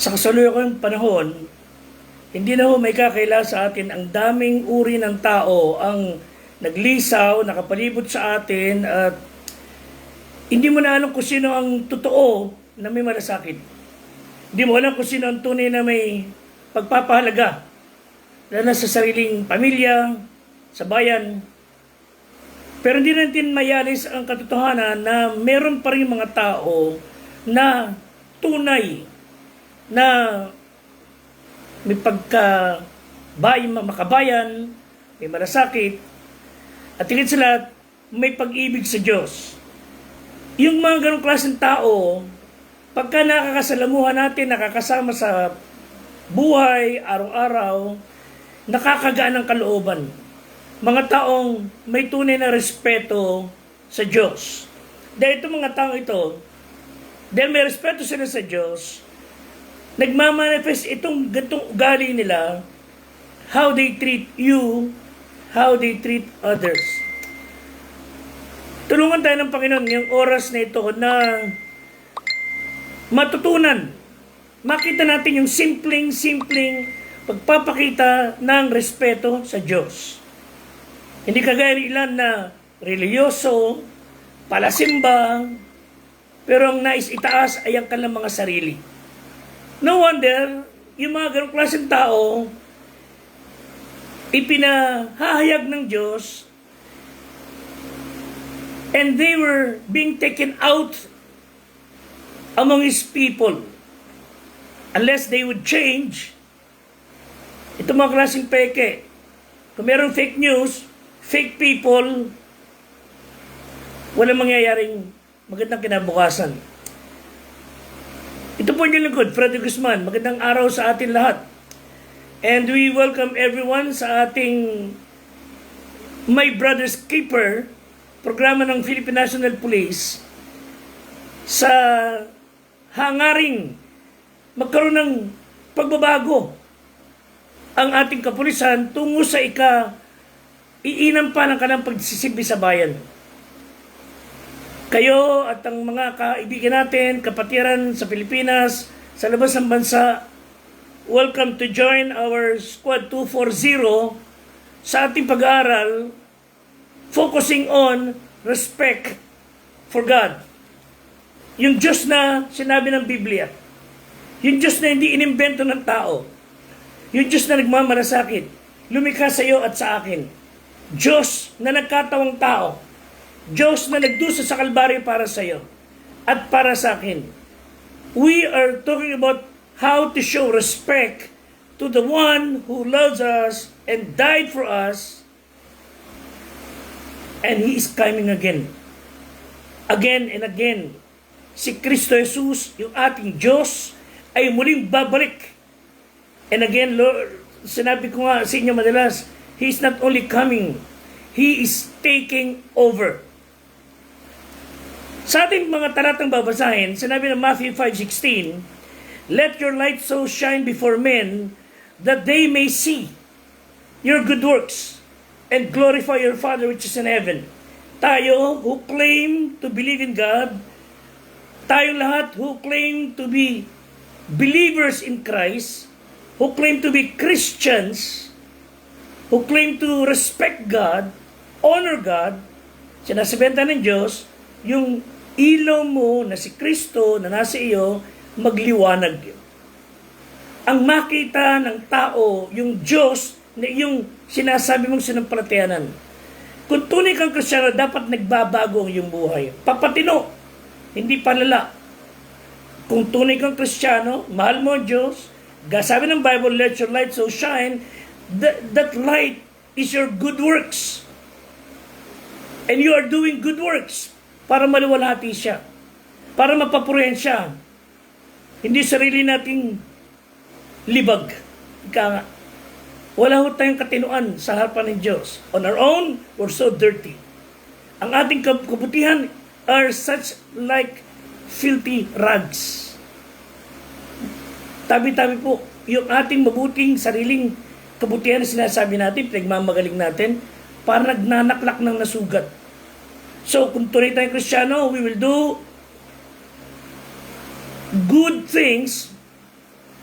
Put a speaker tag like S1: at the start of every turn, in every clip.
S1: Sa kasalukuyang panahon, hindi na ho may kakaila sa atin ang daming uri ng tao ang naglisaw, nakapalibot sa atin at hindi mo na alam kung sino ang totoo na may malasakit. Hindi mo alam kung sino ang tunay na may pagpapahalaga lalo na sa sariling pamilya, sa bayan. Pero hindi natin mayalis ang katotohanan na meron pa rin mga tao na tunay na may makabayan, may malasakit, at higit sa lahat, may pag-ibig sa Diyos. Yung mga ganong klaseng tao, pagka nakakasalamuhan natin, nakakasama sa buhay, araw-araw, nakakagaan ng kalooban. Mga taong may tunay na respeto sa Diyos. Dahil itong mga taong ito, dahil may respeto sila sa Diyos, nagmamanifest itong gantong ugali nila, how they treat you, how they treat others. Tulungan tayo ng Panginoon ngayong oras na ito na matutunan. Makita natin yung simpleng pagpapakita ng respeto sa Diyos. Hindi kagaya ng ilan na reliyoso, palasimba, pero ang nais itaas ay ang kanilang mga sarili. No wonder, yung mga ganong klaseng tao, ipinahahayag ng Diyos, and they were being taken out among His people. Unless they would change, ito mga klaseng peke. Kung merong fake news, fake people, walang mangyayaring magandang kinabukasan. Ito po yung lingkod, Freddy Guzman. Magandang araw sa atin lahat. And we welcome everyone sa ating My Brother's Keeper, programa ng Philippine National Police, sa hangaring magkaroon ng pagbabago ang ating kapulisan tungo sa iinam pa ng kanilang pagsisilbi sa bayan. Kayo at ang mga kaibigan natin, kapatiran sa Pilipinas, sa labas ng bansa, welcome to join our Squad 240 sa ating pag-aaral focusing on respect for God. Yung Diyos na sinabi ng Biblia. Yung Diyos na hindi inimbento ng tao. Yung Diyos na nagmamalasakit. Lumikha sa iyo at sa akin. Diyos na nagkatawang tao. Diyos na nagdusa sa Kalbaryo para sa iyo at para sa akin. We are talking about how to show respect to the one who loves us and died for us, and He is coming again. Again and again. Si Kristo Jesus, yung ating Diyos, ay muling babalik. And again, Lord, sinabi ko nga sa inyo madalas, He is not only coming, He is taking over. Sa ating mga talatang babasahin, sinabi ng Matthew 5:16, let your light so shine before men that they may see your good works and glorify your Father which is in heaven. Tayo who claim to believe in God, tayong lahat who claim to be believers in Christ, who claim to be Christians, who claim to respect God, honor God, sinasabenta ng Diyos, yung ilaw mo na si Kristo na nasa iyo, magliwanag yun. Ang makita ng tao, yung Diyos, na yung sinasabi mong sinampalatayanan. Kung tunay kang Kristiyano, dapat nagbabago ang iyong buhay. Papatino, hindi palala. Kung tunay kang Kristiyano, mahal mo ang Diyos, sabi ng Bible, let your light so shine, that light is your good works. And you are doing good works para maluwalhati siya, para mapapurihan siya. Hindi sarili nating libag. Wala ho tayong katinuan sa harapan ng Diyos. On our own, we're so dirty. Ang ating kabutihan are such like filthy rags. Tabi-tabi po, yung ating mabuting sariling kabutihan na sinasabi natin, pinagmamagaling natin, para nagnanaklak ng nasugat. So, kung tunay tayong Kristiyano, we will do good things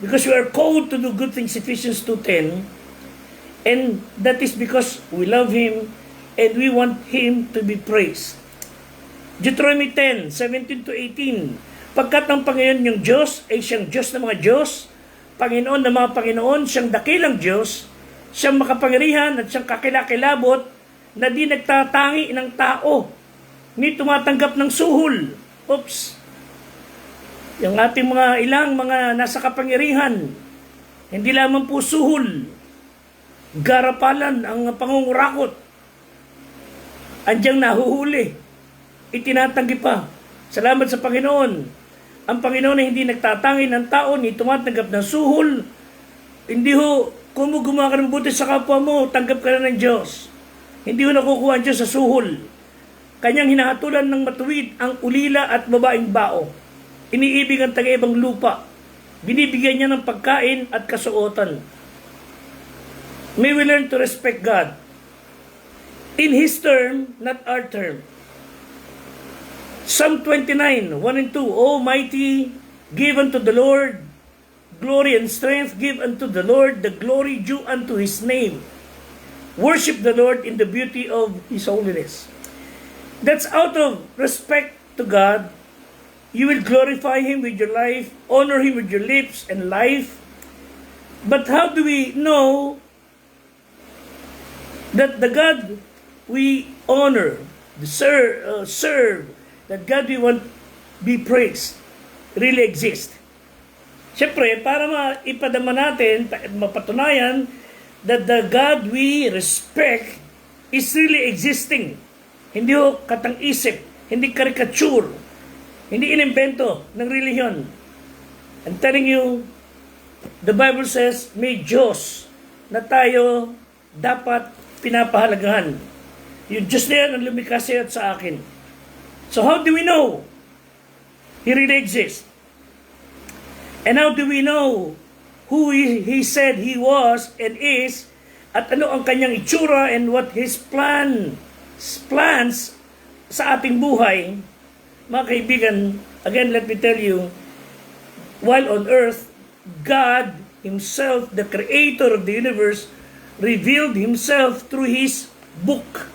S1: Because we are called to do good things, Ephesians 2:10, and that is because we love Him and we want Him to be praised. Deuteronomy 10:17 to 18, pagkat ang Panginoon yung Diyos ay siyang Diyos ng mga Diyos, Panginoon ng mga Panginoon, siyang dakilang Diyos, siyang makapangyarihan at siyang kakilakilabot na di nagtatangi ng tao, ni tumatanggap ng suhol. Oops! Yung ating ilang mga nasa kapangyarihan, hindi lamang po suhol, garapalan ang pangungurakot, andyang nahuhuli, itinatanggi pa. Salamat sa Panginoon. Ang Panginoon ay hindi nagtatangi ng tao, ni tumatanggap ng suhol. Hindi ho, kung gumawa ka ng buti sa kapwa mo, tanggap ka na ng Diyos. Hindi ho nakukuha ang Diyos sa suhol. Kanyang hinahatulan ng matuwid ang ulila at babaeng bao. Iniibig ang taga-ibang lupa. Binibigyan niya ng pagkain at kasuotan. May we learn to respect God in His term, not our term. Psalm 29:1 and 2, O mighty, give unto the Lord glory and strength, give unto the Lord the glory due unto His name. Worship the Lord in the beauty of His holiness. That's out of respect to God. You will glorify Him with your life, honor Him with your lips and life. But how do we know that the God we honor, serve, that God we want be praised, really exist? Siyempre, para maipadama natin, mapatunayan that the God we respect is really existing. Hindi ho katang-isip, hindi caricature, hindi inimbento ng relihiyon. I'm telling you, the Bible says, may Diyos na tayo dapat pinapahalagahan. Yung Diyos na yan ang lumikha sa at sa akin. So how do we know He really exists? And how do we know who He said He was and is, at ano ang kanyang itsura and what His plans sa ating buhay? Mga kaibigan, again, let me tell you, while on earth, God Himself, the Creator of the universe, revealed Himself through His book.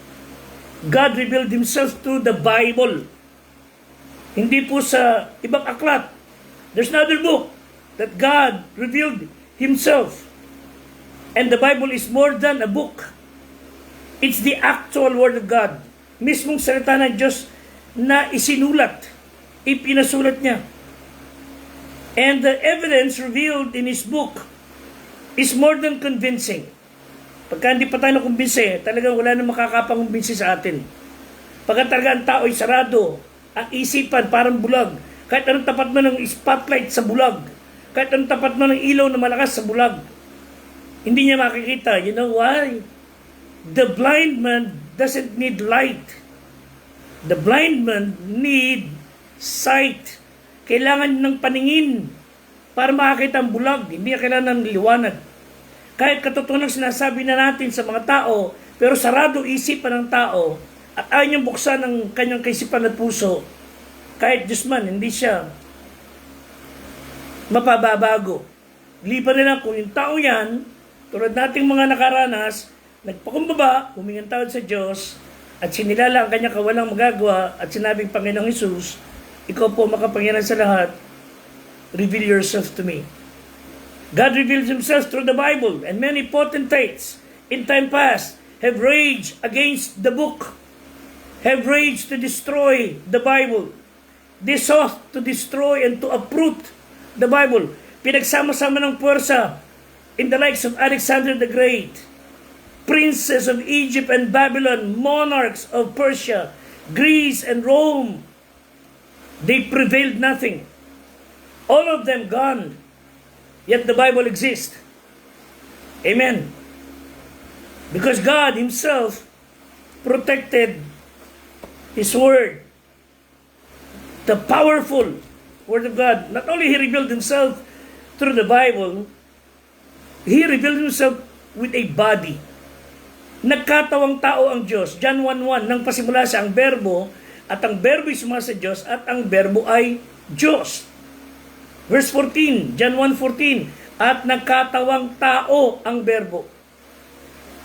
S1: God revealed Himself through the Bible. Hindi po sa ibang aklat. There's another book that God revealed Himself. And the Bible is more than a book. It's the actual Word of God. Mismong salita ng Diyos na isinulat, ipinasulat niya. And the evidence revealed in His book is more than convincing. Pagka hindi pa tayo nakumbinse, talagang wala na makakapangumbinse sa atin. Pagka talaga ang tao ay sarado, ang isipan parang bulag, kahit anong tapat mo ng spotlight sa bulag, kahit anong tapat mo ng ilaw na malakas sa bulag, hindi niya makikita. You know why? The blind man doesn't need light. The blind man need sight. Kailangan ng paningin para makakita ang bulag. Hindi kailangan ng liwanag. Kahit katotohanan sinasabi na natin sa mga tao, pero sarado isipan ng tao at ayaw niyang buksan ang kanyang kaisipan at puso, kahit Diyos man, hindi siya mapababago. Liban nila kung yung tao yan, tulad nating mga nakaranas, nagpakumbaba, humingang tawad sa Diyos, at sinilala ang kanya kawalang magagawa, at sinabing, Panginoong Hesus, ikaw po makapangyarihan sa lahat, reveal yourself to me. God reveals Himself through the Bible, and many potentates in time past have raged against the book, have raged to destroy the Bible. They sought to destroy and to uproot the Bible. Pinagsama-sama ng puwersa in the likes of Alexander the Great, princes of Egypt and Babylon, monarchs of Persia, Greece and Rome. They prevailed nothing. All of them gone. Yet the Bible exists. Amen. Because God Himself protected His Word. The powerful Word of God. Not only He revealed Himself through the Bible, He revealed Himself with a body. Nagkatawang tao ang Diyos. John 1:1, nang pasimula siya ang berbo, at ang berbo ay sumasa sa Diyos, at ang berbo ay Diyos. Verse 14, John 1:14, at nagkatawang tao ang berbo.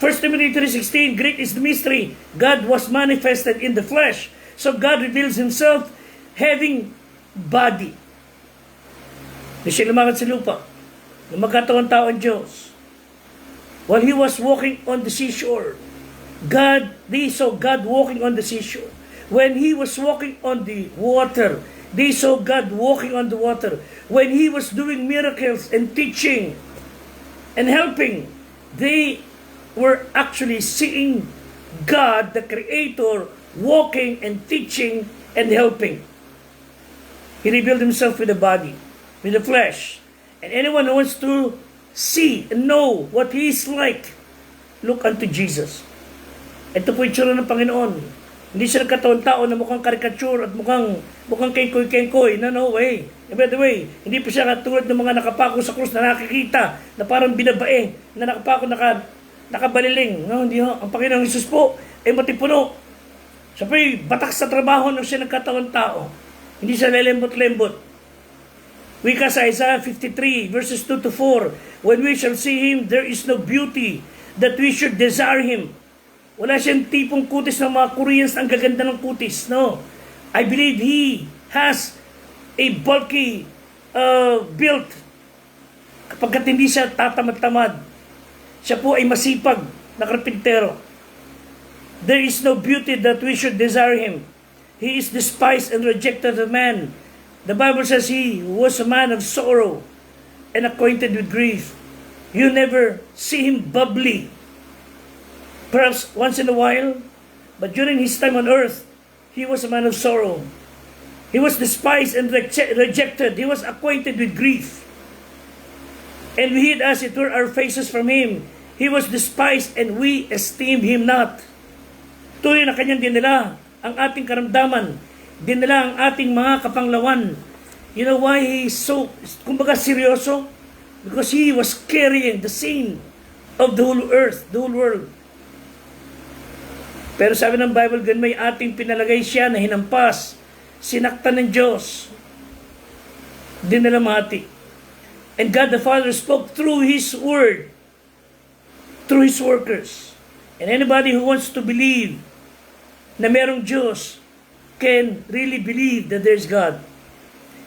S1: 1 Timothy 3:16, great is the mystery, God was manifested in the flesh. So God reveals Himself having body. Hindi siya lumakad sa lupa. Magkatawang tao ang Diyos. While He was walking on the seashore, they saw God walking on the seashore. When He was walking on the water, they saw God walking on the water. When He was doing miracles and teaching and helping, they were actually seeing God, the Creator, walking and teaching and helping. He revealed Himself with the body, with the flesh. And anyone who wants to see and know what He is like, look unto Jesus. Ito po yung tsura ng Panginoon. Hindi siya nagkataon tao na mukhang caricature at mukhang kengkoy-kengkoy. No way. And by the way, hindi po siya katulad ng mga nakapako sa krus na nakikita na parang binabae, na nakapako, nakabaliling. No, hindi ho. Ang Panginoong Hesus po ay matipuno. Siya po ay batak sa trabaho nung siya nagkataon tao. Hindi siya lelembot-lembot. Wika sa Isaiah 53 verses 2 to 4, when we shall see Him, there is no beauty that we should desire Him. Wala siyang tipong kutis ng mga Koreans ang gaganda ng kutis. No. I believe He has a bulky built. Kapag hindi siya tatamad-tamad, siya po ay masipag na karpintero. There is no beauty that we should desire Him. He is despised and rejected of man. The Bible says He was a man of sorrow and acquainted with grief. You never see Him bubbly. Perhaps once in a while, but during His time on earth, He was a man of sorrow. He was despised and rejected. He was acquainted with grief. And we hid as it were our faces from Him. He was despised and we esteemed Him not. Tuloy na kanyang dinala ang ating karamdaman. Dinala ang ating mga kapanglawan. You know why He is so, kumbaga seryoso? Because He was carrying the sin of the whole earth, the whole world. Pero sabi ng Bible, ganun may ating pinalagay siya na hinampas, sinaktan ng Diyos, dinalamhati. And God the Father spoke through His Word, through His workers. And anybody who wants to believe na merong Diyos can really believe that there's God.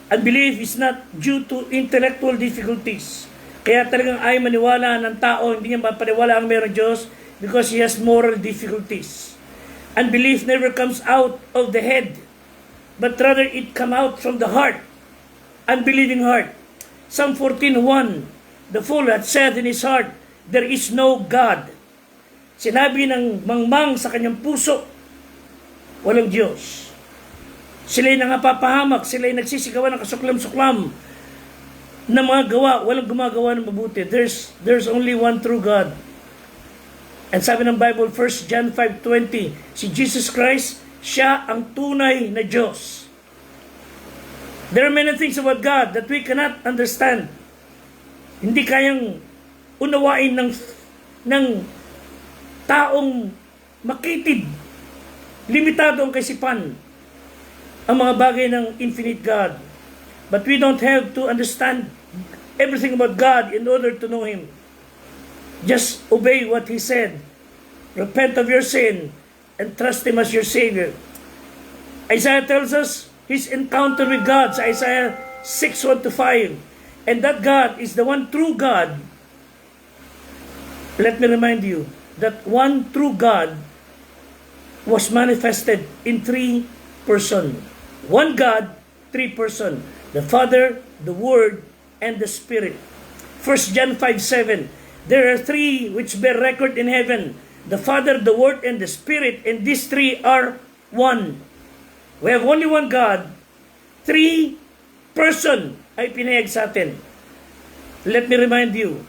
S1: And belief is not due to intellectual difficulties. Kaya talagang ay maniwala ng tao, hindi niya mapaniwala ang merong Diyos because he has moral difficulties. Unbelief never comes out of the head, but rather it come out from the heart, unbelieving heart. Psalm 14:1, the fool hath said in his heart, there is no God. Sinabi ng mangmang sa kanyang puso, walang Diyos. Sila'y nangapapahamak, sila'y nagsisigawan ng kasuklam-suklam na mga gawa, walang gumagawa ng mabuti. There's only one true God. And sabi ng Bible, 1 John 5:20, si Jesus Christ, siya ang tunay na Diyos. There are many things about God that we cannot understand. Hindi kayang unawain ng taong makitid, limitado ang kaisipan, ang mga bagay ng infinite God. But we don't have to understand everything about God in order to know Him. Just obey what He said. Repent of your sin and trust Him as your Savior. Isaiah tells us his encounter with God sa Isaiah 6:1-5. And that God is the one true God. Let me remind you that one true God was manifested in three persons. One God, three persons. The Father, the Word, and the Spirit. 1 John 5:7. There are three which bear record in heaven, the Father, the Word, and the Spirit, and these three are one. We have only one God, three person ay pinayag sa atin. Let me remind you,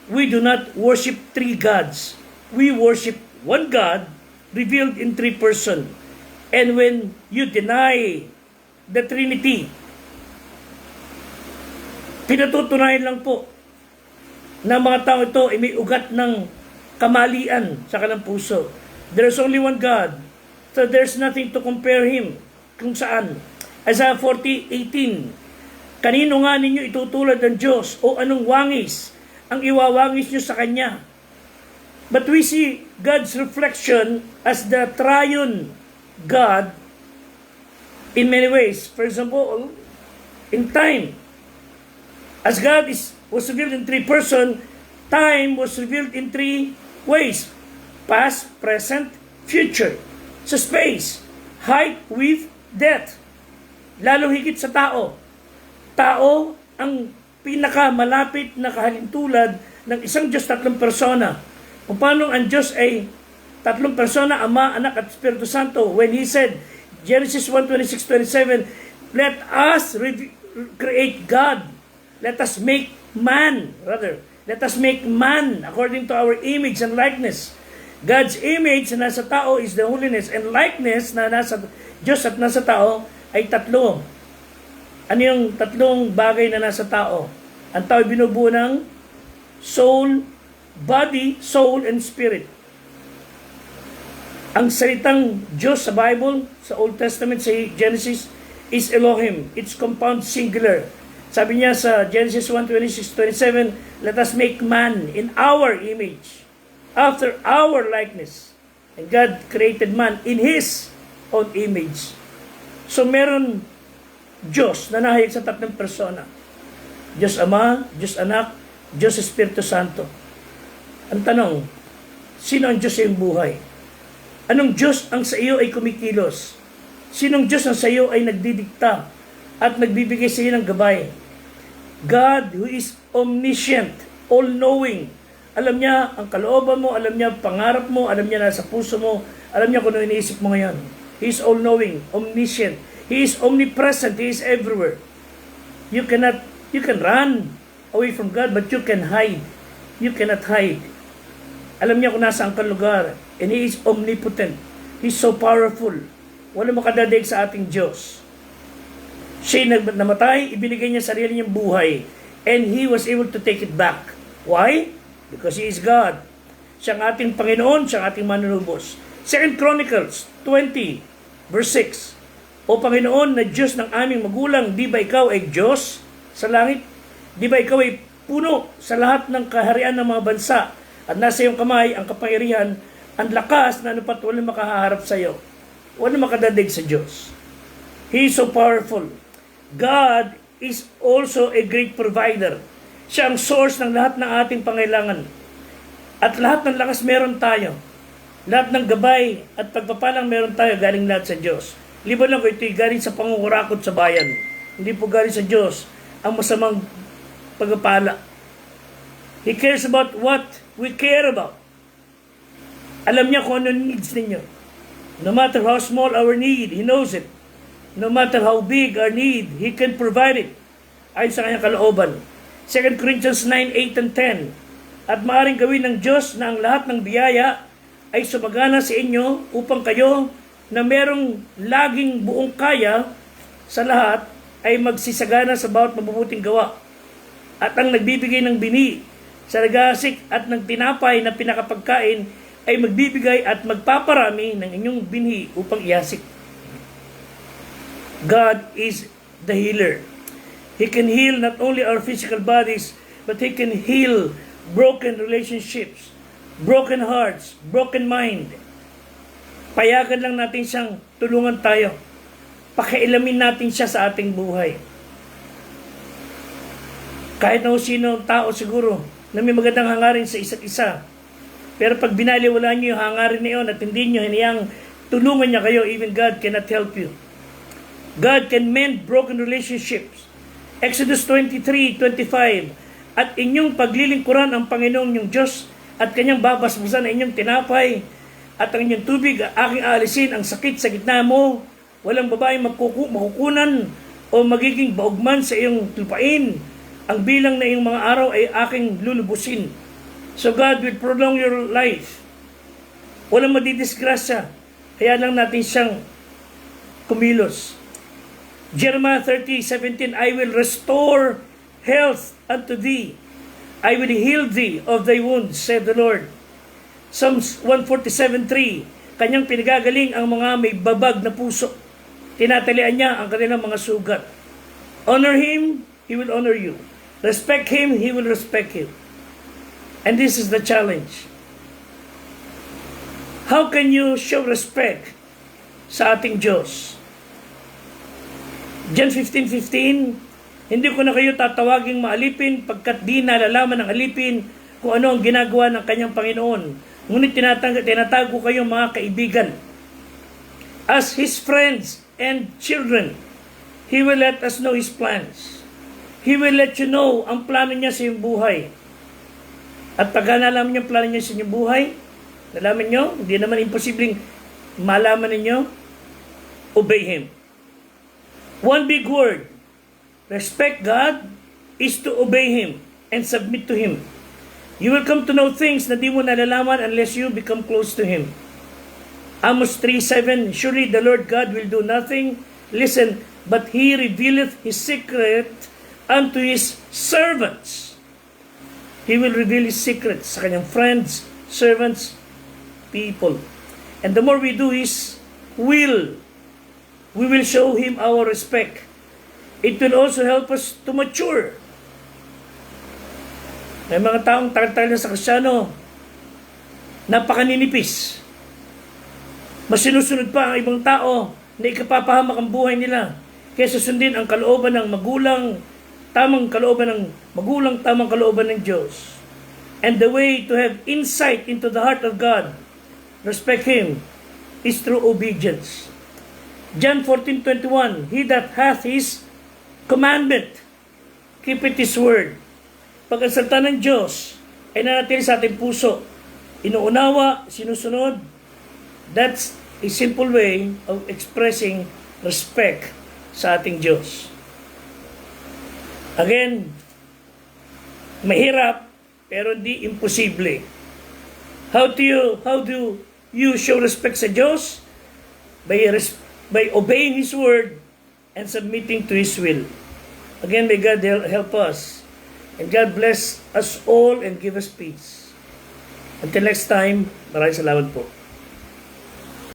S1: we do not worship three gods. We worship one God revealed in three person. And when you deny the Trinity, pinatutunayan lang po na mga tao ito ay may ugat ng kamalian sa kanilang puso. There's only one God, so there's nothing to compare Him kung saan. Isaiah 40:18, Kanino nga ninyo itutulad ng Diyos o anong wangis ang iwawangis nyo sa Kanya? But we see God's reflection as the triune God in many ways. For example, in time, as God was revealed in three persons, time was revealed in three ways. Past, present, future. Sa space, height, width, depth. Lalong higit sa tao. Tao ang pinakamalapit na kahalintulad ng isang Diyos, tatlong persona. Kung paano ang Diyos ay tatlong persona, Ama, Anak at Espiritu Santo. When He said, Genesis 1:26-27, let us create God. Let us make man, let us make man according to our image and likeness. God's image na nasa tao is the holiness, and likeness na nasa Diyos at nasa tao ay tatlo. Ano yung tatlong bagay na nasa tao? Ang tao ay binubuo ng soul, body, soul, and spirit. Ang salitang Diyos sa Bible, sa Old Testament, sa Genesis, is Elohim. It's compound singular. Sabi niya sa Genesis 1:26-27, let us make man in our image, after our likeness. And God created man in His own image. So meron Diyos na nahayag sa tatlong persona. Diyos Ama, Diyos Anak, Diyos Espiritu Santo. Ang tanong, sino ang Diyos sa iyong buhay? Anong Diyos ang sa iyo ay kumikilos? Sinong Diyos ang sa iyo ay nagdidikta at nagbibigay sa iyo ng gabay? God who is omniscient, all-knowing. Alam niya ang kalooban mo, alam niya ang pangarap mo, alam niya nasa puso mo, alam niya kung ano iniisip mo ngayon. He is all-knowing, omniscient. He is omnipresent. He is everywhere. You can run away from God, but you can hide. You cannot hide. Alam niya kung nasaan kang lugar. And He is omnipotent. He is so powerful. Wala makadadig sa ating Diyos. Siya'y namatay, ibinigay niya sarili niyang buhay. And He was able to take it back. Why? Because He is God. Siya ang ating Panginoon, siya ang ating manunubos. 2 Chronicles 20, verse 6. O Panginoon na Diyos ng aming magulang, di ba ikaw ay Diyos sa langit? Di ba ikaw ay puno sa lahat ng kaharian ng mga bansa? At nasa iyong kamay ang kapangyarihan, ang lakas na anupat walang makaharap sa iyo. Walang makadadig sa Diyos. He is so powerful. God is also a great provider. Siya ang source ng lahat ng ating pangailangan. At lahat ng lakas meron tayo. Lahat ng gabay at pagpapalang meron tayo galing lahat sa Diyos. Liban lang ko ito'y galing sa pangungurakot sa bayan. Hindi po galing sa Diyos ang masamang pagpapala. He cares about what we care about. Alam niya kung ano needs ninyo. No matter how small our need, He knows it. No matter how big our need, He can provide it. Ayon sa kanyang kalooban. 2 Corinthians 9:8 and 10. At maaaring gawin ng Diyos na ang lahat ng biyaya ay sumagana sa inyo upang kayo na merong laging buong kaya sa lahat ay magsisagana sa bawat mabubuting gawa. At ang nagbibigay ng bini sa nag-aasik at ng tinapay na pinakapagkain ay magbibigay at magpaparami ng inyong binhi upang iasik. God is the healer. He can heal not only our physical bodies, but He can heal broken relationships, broken hearts, broken mind. Payagan lang natin siyang tulungan tayo. Pakialamin natin siya sa ating buhay. Kahit na sino tao siguro na may magandang hangarin sa isa't isa. Pero pag binaliwala niyo yung hangarin na yun at hindi niyo hiniyang tulungan niya kayo, even God cannot help you. God can mend broken relationships. Exodus 23:25. At inyong paglilingkuran ang Panginoong inyong Diyos at kanyang babasbasan ang inyong tinapay at ang inyong tubig, aking aalisin ang sakit sa gitna mo. Walang babaeng makukunan o magiging baugman sa iyong lupain. Ang bilang na iyong mga araw ay aking lulubusin. So God will prolong your life. Walang madidisgrasya. Kaya lang natin siyang kumilos. Jeremiah 30:17, I will restore health unto thee. I will heal thee of thy wounds, said the Lord. Psalms 147:3, kanyang pinagagaling ang mga may babag na puso. Tinatalian niya ang kanilang mga sugat. Honor Him He will honor you. Respect Him, He will respect you. And this is the challenge. How can you show respect sa ating Diyos? John 15:15, hindi ko na kayo tatawaging maalipin pagkat di nalalaman ng alipin kung ano ang ginagawa ng kanyang Panginoon. Ngunit tinatago kayong mga kaibigan. As His friends and children, He will let us know His plans. He will let you know ang plano niya sa iyong buhay. At pag nalaman niyo ang plano niya sa inyong buhay, nalaman niyo, hindi naman imposibleng malaman ninyo, obey Him. One big word, respect God, is to obey Him and submit to Him. You will come to know things na di mo nalalaman unless you become close to Him. Amos 3:7, surely the Lord God will do nothing, listen, but He revealeth His secret unto His servants. He will reveal His secrets sa kanyang friends, servants, people. And the more we do His will, we will show Him our respect. It will also help us to mature. May mga taong tagal-tagal na sa Kristyano, napakaninipis. Mas sinusunod pa ang ibang tao na ikapapahamak ang buhay nila kaysa sundin ang kalooban ng magulang, tamang kalooban ng magulang, tamang kalooban ng Diyos. And the way to have insight into the heart of God, respect Him, is through obedience. John 14:21, he that hath His commandment, keepeth His word. Pag ang salita ng Diyos ay nanatili sa ating puso, inuunawa, sinusunod, that's a simple way of expressing respect sa ating Diyos. Again, mahirap, pero di imposible. How do you show respect sa Diyos? By obeying His word and submitting to His will. Again, may God help us. And God bless us all and give us peace. Until next time, maraming salamat po.